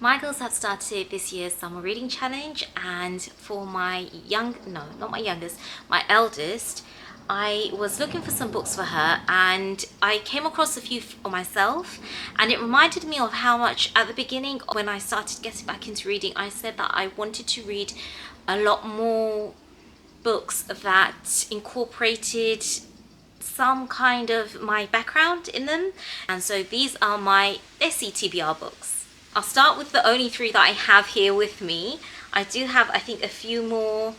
My girls have started this year's summer reading challenge, and for my not my youngest, my eldest, I was looking for some books for her and I came across a few for myself, and it reminded me of how much at the beginning when I started getting back into reading, I said that I wanted to read a lot more books that incorporated some kind of my background in them, and so these are my Desi TBR books. I'll start with the only three that I have here with me. I do have, I think, a few more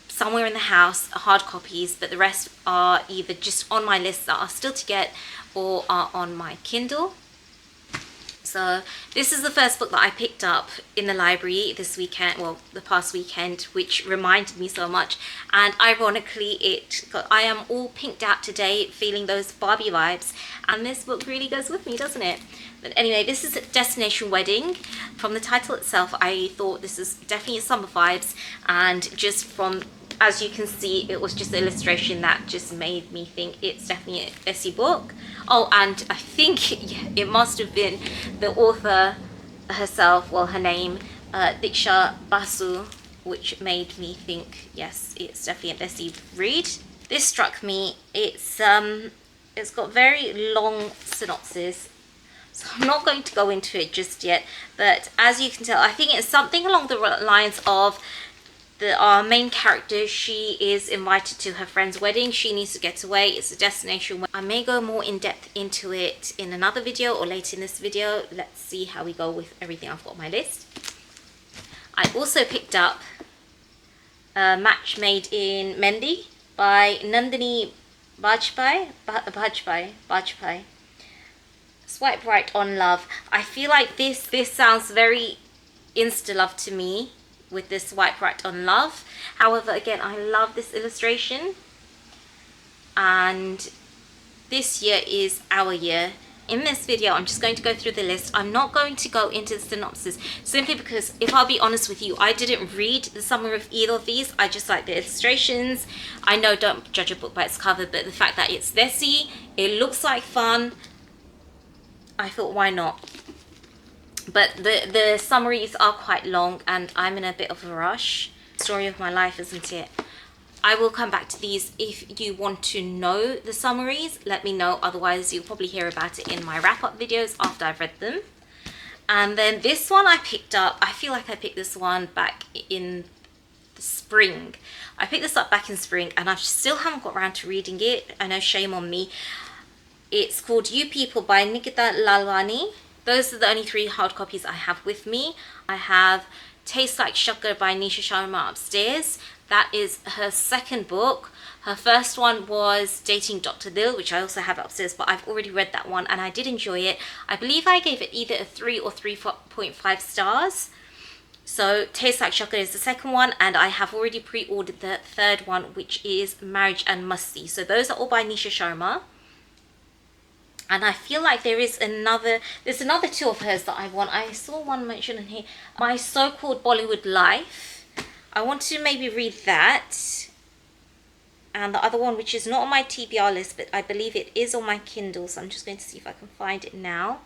somewhere in the house, hard copies, but the rest are either just on my list that are still to get or are on my Kindle. So this is the first book that I picked up in the library this weekend, well, the past weekend, which reminded me so much. And ironically, I am all pinked out today, feeling those Barbie vibes. And this book really goes with me, doesn't it? But anyway, this is Destination Wedding. From the title itself, I thought this is definitely summer vibes. And just from, as you can see, it was just an illustration that just made me think it's definitely a Desi book. Oh, and I think it must have been the author herself, well, her name, Diksha Basu, which made me think, yes, it's definitely a Desi read. This struck me. It's got very long synopsis, so I'm not going to go into it just yet. But as you can tell, I think it's something along the lines of our main character, she is invited to her friend's wedding. She needs to get away. It's a destination. I may go more in depth into it in another video or later in this video. Let's see how we go with everything I've got on my list. I also picked up a Match Made in Mehendi by Nandini Bajpai. Swipe Right on Love. I feel like this sounds very insta love to me, with this Swipe Right on Love. However, again, I love this illustration, and this year is our year. In this video, I'm just going to go through the list. I'm not going to go into the synopsis, simply because, if I'll be honest with you, I didn't read the summary of either of these. I just like the illustrations. I know, don't judge a book by its cover, but the fact that it's Desi, it looks like fun, I thought, why not? But the summaries are quite long and I'm in a bit of a rush. Story of my life, isn't it? I will come back to these. If you want to know the summaries, let me know. Otherwise, you'll probably hear about it in my wrap-up videos after I've read them. And then this one I picked up. I feel like I picked this one back in the spring. I picked this up back in spring and I still haven't got around to reading it. I know, shame on me. It's called You People by Nikita, Lalwani. Those are the only three hard copies I have with me. I have Tastes Like Shakkar by Nisha Sharma upstairs. That is her second book. Her first one was Dating Dr. Dil, which I also have upstairs, but I've already read that one and I did enjoy it. I believe I gave it either a 3 or 3.5 stars. So Tastes Like Shakkar is the second one, and I have already pre-ordered the third one, which is Marriage and Masti. So those are all by Nisha Sharma. And I feel like there's another two of hers that I want. I saw one mentioned in here, My So-Called Bollywood Life. I want to maybe read that. And the other one, which is not on my TBR list, but I believe it is on my Kindle. So I'm just going to see if I can find it now.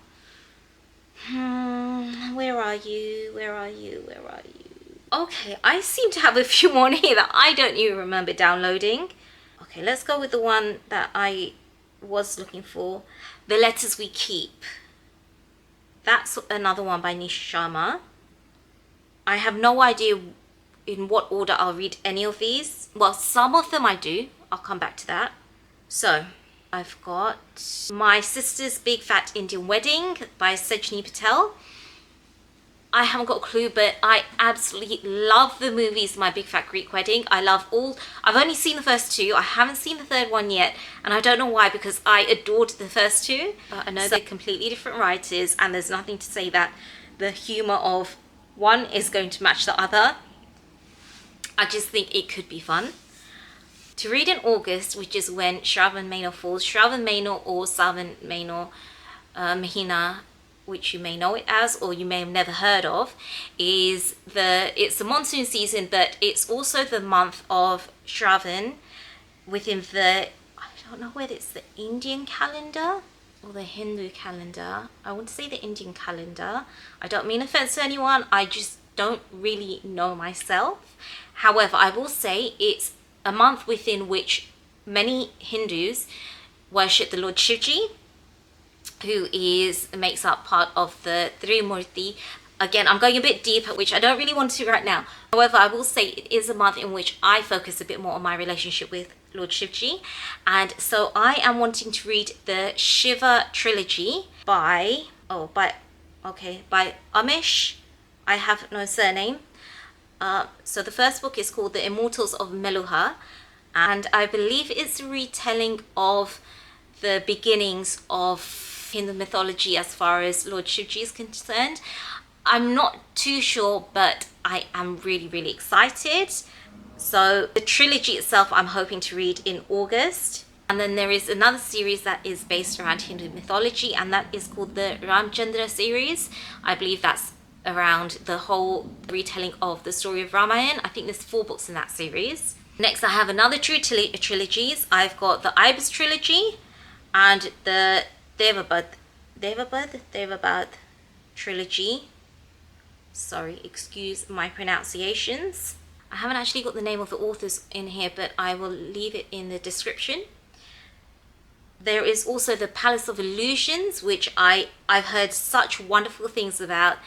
Where are you? Where are you? Where are you? Okay, I seem to have a few more in here that I don't even remember downloading. Okay, let's go with the one that I was looking for. The Letters We Keep. That's another one by Nisha Sharma. I have no idea in what order I'll read any of these. Well, some of them I do. I'll come back to that. So, I've got My Sister's Big Fat Indian Wedding by Sajni Patel. I haven't got a clue, but I absolutely love the movies My Big Fat Greek Wedding. I've only seen the first two. I haven't seen the third one yet, and I don't know why, because I adored the first two. But I know they're completely different writers, and there's nothing to say that the humor of one is going to match the other. I just think it could be fun. To read in August, which is when Shravan Mahina falls, Shravan Mahina or Savan Mahina, which you may know it as, or you may have never heard of, it's the monsoon season, but it's also the month of Shravan within I don't know whether it's the Indian calendar or the Hindu calendar. I want to say the Indian calendar. I don't mean offense to anyone, I just don't really know myself. However, I will say it's a month within which many Hindus worship the Lord Shivji, who makes up part of the Trimurti. Again, I'm going a bit deep, which I don't really want to right now. However, I will say it is a month in which I focus a bit more on my relationship with Lord Shivji. And so I am wanting to read the Shiva Trilogy by Amish. I have no surname. So the first book is called The Immortals of Meluha. And I believe it's a retelling of the beginnings of Hindu mythology as far as Lord Shivji is concerned. I'm not too sure, but I am really, really excited. So the trilogy itself I'm hoping to read in August. And then there is another series that is based around Hindu mythology, and that is called the Chandra series. I believe that's around the whole retelling of the story of Ramayana. I think there's 4 books in that series. Next, I have another trilogies. I've got the Ibis trilogy and the Daevabad trilogy. Sorry, excuse my pronunciations. I haven't actually got the name of the authors in here, but I will leave it in the description. There is also the Palace of Illusions, which I've heard such wonderful things about.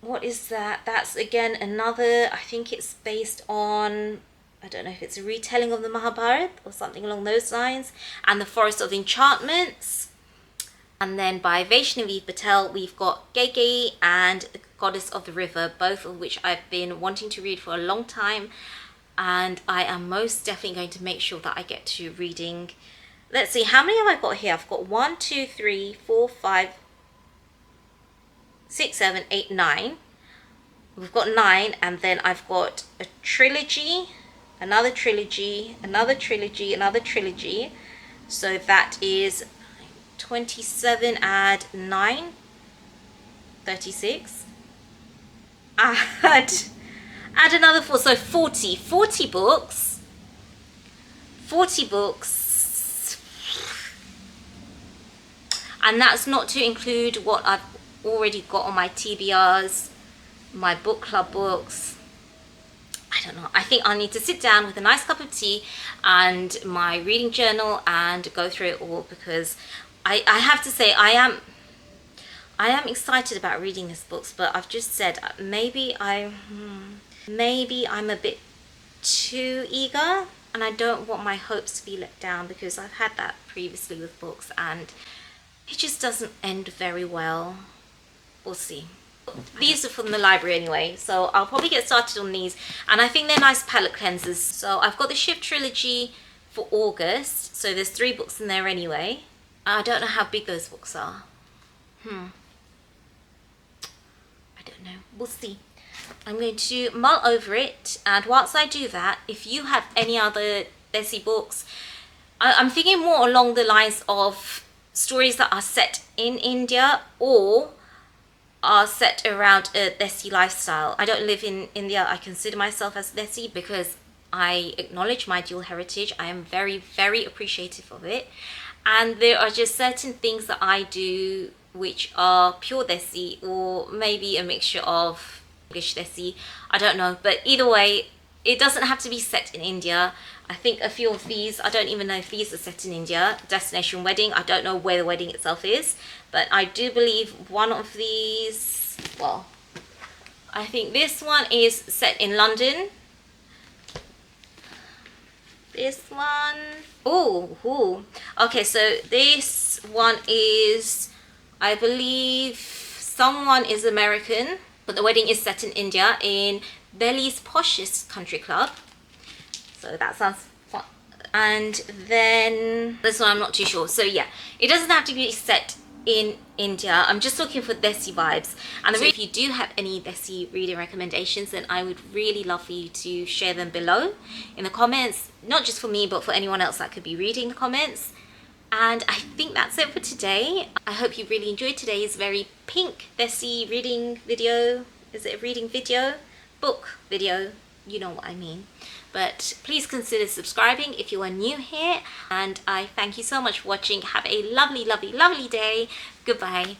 What is that? That's again another, I think it's based on, I don't know if it's a retelling of the Mahabharata or something along those lines. And the Forest of Enchantments. And then by Vaishnavi Patel, we've got Kaikeyi and the Goddess of the River, both of which I've been wanting to read for a long time. And I am most definitely going to make sure that I get to reading. Let's see, how many have I got here? I've got 1, 2, 3, 4, 5, 6, 7, 8, 9. We've got 9, and then I've got a trilogy, another trilogy, another trilogy, another trilogy. So that is 27 add 9, 36. Add another 4, so 40 books. 40 books. And that's not to include what I've already got on my TBRs, my book club books. I don't know. I think I need to sit down with a nice cup of tea and my reading journal and go through it all, because I have to say I am excited about reading these books, but I've just said maybe I'm a bit too eager, and I don't want my hopes to be let down, because I've had that previously with books and it just doesn't end very well. We'll see. These are from the library anyway, so I'll probably get started on these, and I think they're nice palette cleansers. So I've got the Shiv trilogy for August, so there's 3 books in there anyway. I don't know how big those books are. I don't know. We'll see. I'm going to mull over it, and whilst I do that, if you have any other Desi books, I'm thinking more along the lines of stories that are set in India or are set around a Desi lifestyle. I don't live in India. I consider myself as Desi because I acknowledge my dual heritage. I am very, very appreciative of it. And there are just certain things that I do which are pure Desi, or maybe a mixture of English Desi. I don't know. But either way, it doesn't have to be set in India. I think a few of these, I don't even know if these are set in India. Destination Wedding, I don't know where the wedding itself is. But I do believe one of these, well, I think this one is set in London. This one, ooh. Okay, so this one is, I believe someone is American, but the wedding is set in India in Delhi's poshest country club. So that sounds fun. And then this one I'm not too sure. So yeah, it doesn't have to be set in India. I'm just looking for Desi vibes. And if you do have any Desi reading recommendations, then I would really love for you to share them below in the comments. Not just for me, but for anyone else that could be reading the comments. And I think that's it for today. I hope you really enjoyed today's very pink Desi reading video. Is it a reading video? Book video. You know what I mean. But please consider subscribing if you are new here, and I thank you so much for watching. Have a lovely, lovely, lovely day. Goodbye.